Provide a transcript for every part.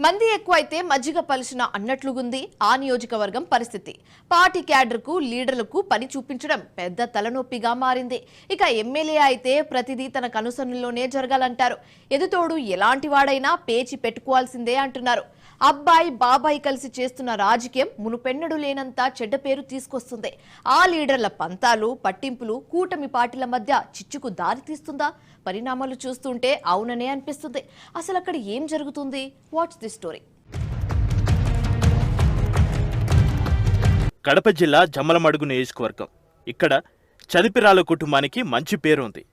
మంది ఎక్కువైతే మజ్జిగ పలిసిన అన్నట్లుగుంది ఆ నియోజకవర్గం పరిస్థితి. పార్టీ క్యాడర్కు లీడర్లకు పని చూపించడం పెద్ద తలనొప్పిగా మారింది. ఇక ఎమ్మెల్యే అయితే ప్రతిదీ తన కనుసన్నల్లోనే జరగాలంటారు. ఎదుతోడు ఎలాంటి వాడైనా పేచి పెట్టుకోవాల్సిందే అంటున్నారు. అబ్బాయి బాబాయి కలిసి చేస్తున్న రాజకీయం మునుపెన్నడు లేనంత చెడ్డ పేరు తీసుకొస్తుంది. ఆ లీడర్ల పంతాలు పట్టింపులు కూటమి పార్టీల మధ్య చిచ్చుకు దారి తీస్తుందా? పరిణామాలు చూస్తుంటే అవుననే అనిపిస్తుంది. అసలు అక్కడ ఏం జరుగుతుంది? Watch the story. కడప జిల్లా జమ్మలమడుగు నియోజకవర్గం. ఇక్కడ చదిపిరాల కుటుంబానికి మంచి పేరు ఉంది.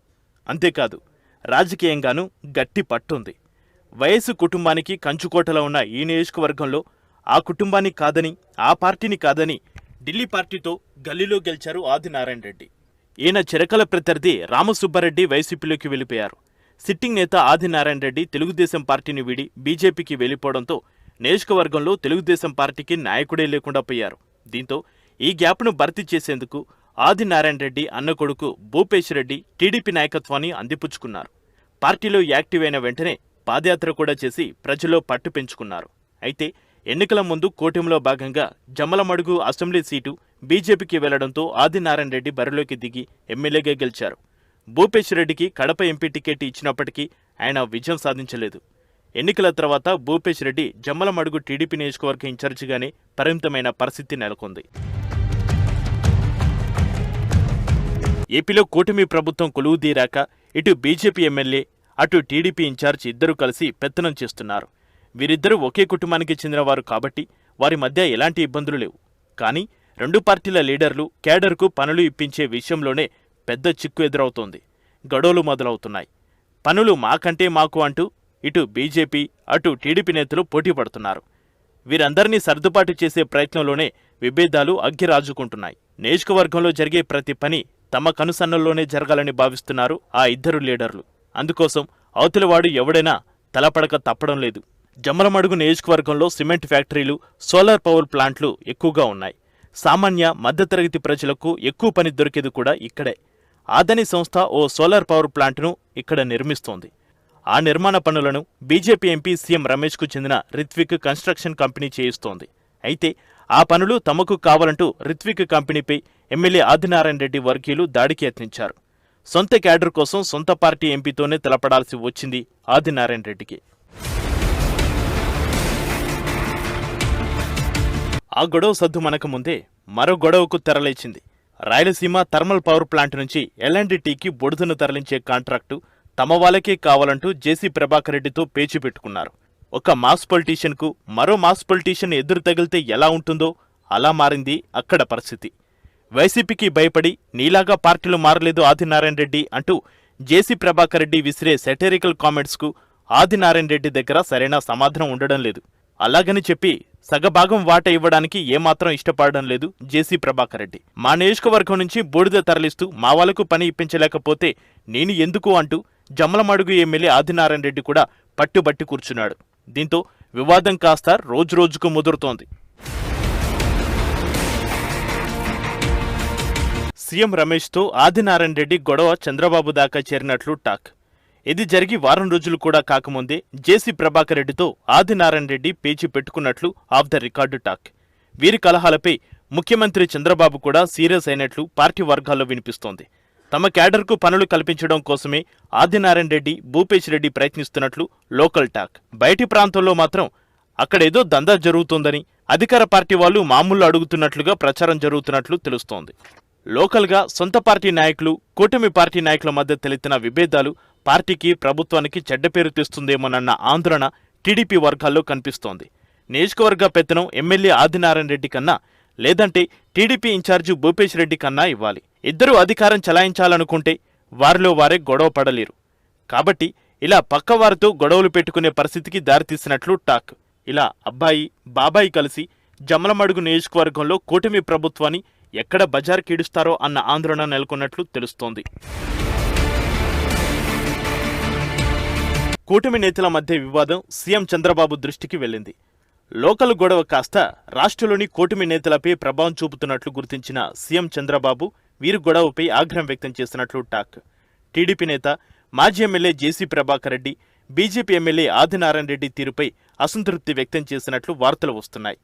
అంతేకాదు రాజకీయంగానూ గట్టి పట్టుంది. వయసు కుటుంబానికి కంచుకోటలో ఉన్న ఈ నియోజకవర్గంలో ఆ కుటుంబాన్ని కాదని ఆ పార్టీని కాదని ఢిల్లీ పార్టీతో గల్లీలో గెలిచారు ఆదినారాయణ రెడ్డి. ఈయన చిరకల ప్రత్యర్థి రామసుబ్బారెడ్డి వైసీపీలోకి వెళ్లిపోయారు. సిట్టింగ్ నేత ఆదినారాయణ రెడ్డి తెలుగుదేశం పార్టీని వీడి బీజేపీకి వెళ్లిపోవడంతో నియోజకవర్గంలో తెలుగుదేశం పార్టీకి నాయకుడే లేకుండా పోయారు. దీంతో ఈ గ్యాప్ను భర్తీ చేసేందుకు ఆదినారాయణ రెడ్డి అన్న కొడుకు భూపేశ్ రెడ్డి టీడీపీ నాయకత్వాన్ని అందిపుచ్చుకున్నారు. పార్టీలో యాక్టివ్ అయిన వెంటనే పాదయాత్ర కూడా చేసి ప్రజల్లో పట్టు పెంచుకున్నారు. అయితే ఎన్నికల ముందు కూటమిలో భాగంగా జమ్మలమడుగు అసెంబ్లీ సీటు బీజేపీకి వెళ్లడంతో ఆదినారాయణ రెడ్డి బరిలోకి దిగి ఎమ్మెల్యేగా గెలిచారు. భూపేశ్ రెడ్డికి కడప ఎంపీ టికెట్ ఇచ్చినప్పటికీ ఆయన విజయం సాధించలేదు. ఎన్నికల తర్వాత భూపేశ్ రెడ్డి జమ్మలమడుగు టీడీపీ నియోజకవర్గ ఇన్ఛార్జిగానే పరిమితమైన పరిస్థితి నెలకొంది. ఏపీలో కూటమి ప్రభుత్వం కొలువుదీరాక ఇటు బీజేపీ ఎమ్మెల్యే అటు టీడీపీ ఇన్ఛార్జ్ ఇద్దరూ కలిసి పెత్తనం చేస్తున్నారు. వీరిద్దరూ ఒకే కుటుంబానికి చెందినవారు కాబట్టి వారి మధ్య ఎలాంటి ఇబ్బందులు లేవు. కానీ రెండు పార్టీల లీడర్లు కేడర్కు పనులు ఇప్పించే విషయంలోనే పెద్ద చిక్కు ఎదురవుతోంది. గొడవలు మొదలవుతున్నాయి. పనులు మాకంటే మాకు అంటూ ఇటు బీజేపీ అటు టీడీపీ నేతలు పోటీ పడుతున్నారు. వీరందరినీ సర్దుబాటు చేసే ప్రయత్నంలోనే విభేదాలు అగ్గిరాజుకుంటున్నాయి. నియోజకవర్గంలో జరిగే ప్రతి పని తమ కనుసన్నల్లోనే జరగాలని భావిస్తున్నారు ఆ ఇద్దరు లీడర్లు. అందుకోసం అవతలివాడు ఎవడైనా తలపడక తప్పడం లేదు. జమ్మలమడుగు నియోజకవర్గంలో సిమెంట్ ఫ్యాక్టరీలు, సోలార్ పవర్ ప్లాంట్లు ఎక్కువగా ఉన్నాయి. సామాన్య మధ్యతరగతి ప్రజలకు ఎక్కువ పని దొరికేది కూడా ఇక్కడే. ఆదని సంస్థ ఓ సోలార్ పవర్ ప్లాంట్ను ఇక్కడ నిర్మిస్తోంది. ఆ నిర్మాణ పనులను బీజేపీ ఎంపీ సీఎం రమేష్కు చెందిన రిత్విక్ కన్స్ట్రక్షన్ కంపెనీ చేయిస్తోంది. అయితే ఆ పనులు తమకు కావాలంటూ రిత్విక్ కంపెనీపై ఎమ్మెల్యే ఆదినారాయణ రెడ్డి వర్గీయులు దాడికి యత్నించారు. సొంత క్యాడర్ కోసం సొంత పార్టీ ఎంపీతోనే తలపడాల్సి వచ్చింది ఆదినారాయణ రెడ్డికి. ఆ గొడవ సద్దు మనక ముందే మరో గొడవకు తెరలేచింది. రాయలసీమ థర్మల్ పవర్ ప్లాంట్ నుంచి ఎల్ఎండ్టీకి బొడుదును తరలించే కాంట్రాక్టు తమ వాళ్ళకే కావాలంటూ జేసీ ప్రభాకర్ రెడ్డితో పేచి పెట్టుకున్నారు. ఒక మాస్ పొలిటీషియన్కు మరో మాస్ పొలిటీషియన్ ఎదురు తగిలితే ఎలా ఉంటుందో అలా మారింది అక్కడ పరిస్థితి. వైసీపీకి భయపడి నీలాగా పార్టీలు మారలేదు ఆదినారాయణ రెడ్డి అంటూ జేసీ ప్రభాకర్ రెడ్డి విసిరే సెటరికల్ కామెంట్స్కు ఆదినారాయణ రెడ్డి దగ్గర సరైన సమాధానం ఉండడం లేదు. అలాగని చెప్పి సగభాగం వాట ఇవ్వడానికి ఏమాత్రం ఇష్టపడడం లేదు జేసీ ప్రభాకర్ రెడ్డి. మా నియోజకవర్గం నుంచి బూడిద తరలిస్తూ మా వాళ్లకు పని ఇప్పించలేకపోతే నేను ఎందుకు అంటూ జమ్మలమడుగు ఎమ్మెల్యే ఆదినారాయణ రెడ్డి కూడా పట్టుబట్టి కూర్చున్నాడు. దీంతో వివాదం కాస్త రోజురోజుకు ముదురుతోంది. సీఎం రమేష్తో ఆదినారాయణ రెడ్డి గొడవ చంద్రబాబు దాకా చేరినట్లు టాక్. ఇది జరిగి వారం రోజులు కూడా కాకముందే జేసీ ప్రభాకర్ రెడ్డితో ఆదినారాయణ రెడ్డి పేచి పెట్టుకున్నట్లు ఆఫ్ ద రికార్డు టాక్. వీరి కలహాలపై ముఖ్యమంత్రి చంద్రబాబు కూడా సీరియస్ అయినట్లు పార్టీ వర్గాల్లో వినిపిస్తోంది. తమ క్యాడర్కు పనులు కల్పించడం కోసమే ఆదినారాయణ రెడ్డి భూపేశ్ రెడ్డి ప్రయత్నిస్తున్నట్లు లోకల్ టాక్. బయటి ప్రాంతంలో మాత్రం అక్కడేదో దందా జరుగుతోందని అధికార పార్టీ వాళ్ళు మామూలు అడుగుతున్నట్లుగా ప్రచారం జరుగుతున్నట్లు తెలుస్తోంది. లోకల్గా సొంత పార్టీ నాయకులు కూటమి పార్టీ నాయకుల మధ్య తలెత్తిన విభేదాలు పార్టీకి ప్రభుత్వానికి చెడ్డపేరు తెస్తుందేమోనన్న ఆందోళన టీడీపీ వర్గాల్లో కనిపిస్తోంది. నియోజకవర్గ పెత్తనం ఎమ్మెల్యే ఆదినారాయణ రెడ్డి కన్నా లేదంటే టీడీపీ ఇన్ఛార్జి భూపేశ్ రెడ్డి కన్నా ఇవ్వాలి. ఇద్దరూ అధికారం చలాయించాలనుకుంటే వారిలో వారే గొడవ పడలేరు. కాబట్టి ఇలా పక్కవారితో గొడవలు పెట్టుకునే పరిస్థితికి దారితీసినట్లు టాక్. ఇలా అబ్బాయి బాబాయి కలిసి జమ్మలమడుగు నియోజకవర్గంలో కూటమి ప్రభుత్వాన్ని ఎక్కడ బజార్ కీడుస్తారో అన్న ఆందోళన నెలకొన్నట్లు తెలుస్తోంది. కూటమి నేతల మధ్య వివాదం సీఎం చంద్రబాబు దృష్టికి వెళ్ళింది. లోకల్ గొడవ కాస్త రాష్ట్రంలోని కూటమి నేతలపై ప్రభావం చూపుతున్నట్లు గుర్తించిన సీఎం చంద్రబాబు వీరి గొడవపై ఆగ్రహం వ్యక్తం చేసినట్లు టాక్. టీడీపీ నేత మాజీ ఎమ్మెల్యే జేసీ ప్రభాకర్ రెడ్డి బీజేపీ ఎమ్మెల్యే ఆదినారాయణ రెడ్డి తీరుపై అసంతృప్తి వ్యక్తం చేసినట్లు వార్తలు వస్తున్నాయి.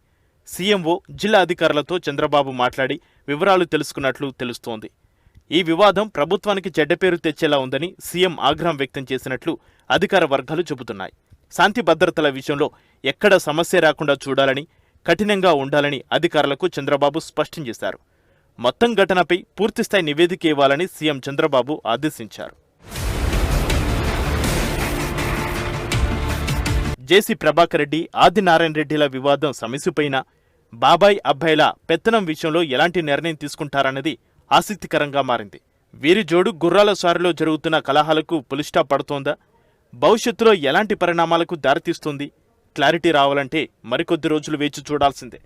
సీఎంఓ, జిల్లా అధికారులతో చంద్రబాబు మాట్లాడి వివరాలు తెలుసుకున్నట్లు తెలుస్తోంది. ఈ వివాదం ప్రభుత్వానికి చెడ్డ పేరు తెచ్చేలా ఉందని సీఎం ఆగ్రహం వ్యక్తం చేసినట్లు అధికార వర్గాలు చెబుతున్నాయి. శాంతి భద్రతల విషయంలో ఎక్కడ సమస్య రాకుండా చూడాలని, కఠినంగా ఉండాలని అధికారులకు చంద్రబాబు స్పష్టం చేశారు. మొత్తం ఘటనపై పూర్తిస్థాయి నివేదిక ఇవ్వాలని సీఎం చంద్రబాబు ఆదేశించారు. జేసీ ప్రభాకర్ రెడ్డి, ఆదినారాయణ రెడ్డిల వివాదం సమసిపోయినా బాబాయ్, అబ్బాయిల పెత్తనం విషయంలో ఎలాంటి నిర్ణయం తీసుకుంటారన్నది ఆసక్తికరంగా మారింది. వీరి జోడు గుర్రాల సారిలో జరుగుతున్న కలహాలకు పులిస్టాప్ పడుతోందా? భవిష్యత్తులో ఎలాంటి పరిణామాలకు దారితీస్తుంది? క్లారిటీ రావాలంటే మరికొద్ది రోజులు వేచి చూడాల్సిందే.